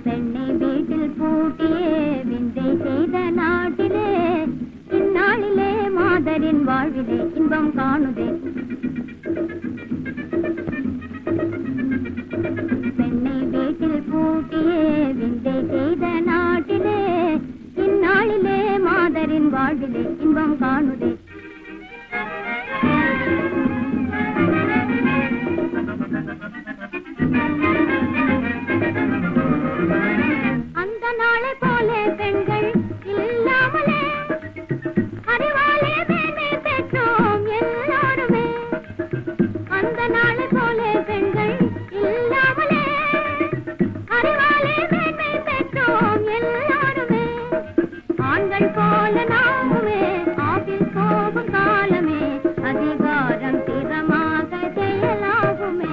பெண்ணை வீட்டில் பூட்டியே விந்தை செய்த நாட்டிலே இந்நாளிலே மாதரின் வாழ்விலே இன்பம் காணுதே. பெண்ணை வீட்டில் பூட்டியே விந்தை செய்த நாட்டிலே இந்நாளிலே மாதரின் வாழ்விலே இன்பம் காணுதே. அந்த நாளை போலே பெண்கள் இல்லாமலே அறிவாலே மேன்மை பெற்றோம் எல்லாருமே. அந்த நாளை போலே பெண்கள் இல்லாமலே அறிவாலே மேன்மை பெற்றோம் எல்லாருமே. ஆண்கள் போல நாமுமே ஆபில் போகும் காலமே அதிகாரம் திறமாக செயலாகுமே.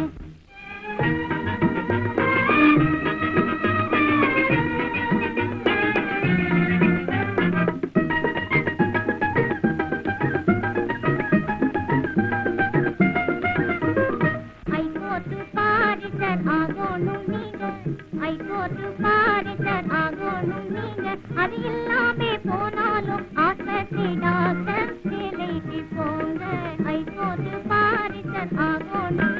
அது எல்லாமே போனாலும் ஆசை டாக்டர் வேலைக்கு போங்க. ஐகோர்ட் பாரிசர் ஆகணும்.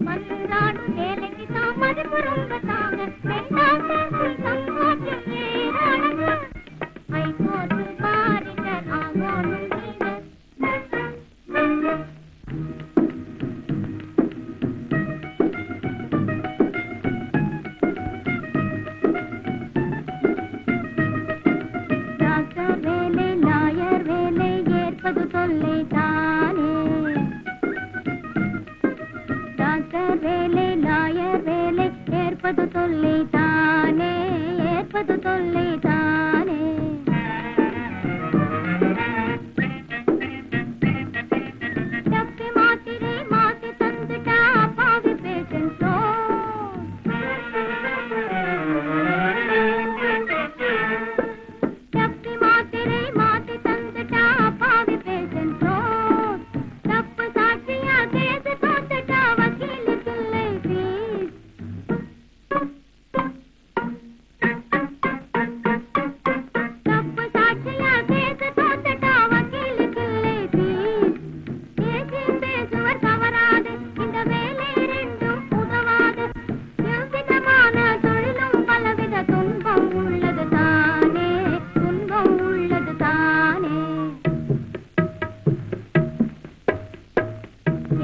மன்றாடு வேலைக்கு தான் மதிப்பு ரொம்ப தாங்க. ஐகோர்ட் பாரிசர் ஆகணும். ஏற்பது தொல்லை தானே ஏற்பது தொல்லை தானே. தப்பி மாத்திரை மாத்தி தந்துட்டா பாவி பேசோ. தப்பி மாத்திரை மாத்தி தந்துட்டா பாவி பேசோ. தப்பு சாட்சியா கேது தந்துட்டா வக்கீலுக்கு இல்லை ஃபீஸ். தப்பு சாட்சியா கேது தந்துட்டா வக்கீலுக்கு இல்லை ஃபீஸ். பேசி பேசுவர் தவறாது இந்த வேலை ரெண்டும் உதவாது. எவ்விதமான தொழிலும் பலவித துன்பம் உள்ளது தானே துன்பம் உள்ளது தானே.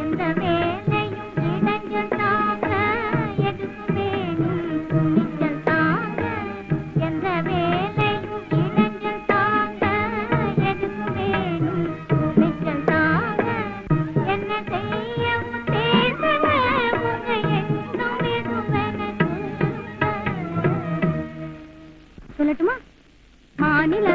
எந்த வேலையும் இடைஞ்சல் தாங்க எதுக்கு வேணும் துணிச்சல் தாங்க. எந்த வேலையும் இடைஞ்சல் தாங்க எதுக்கு வேணும் துணிச்சல் தாங்க. என்ன செய்ய தேர்ந்தவ உங்க எண்ணம் எதுவென சொல்லட்டுமா? மாநில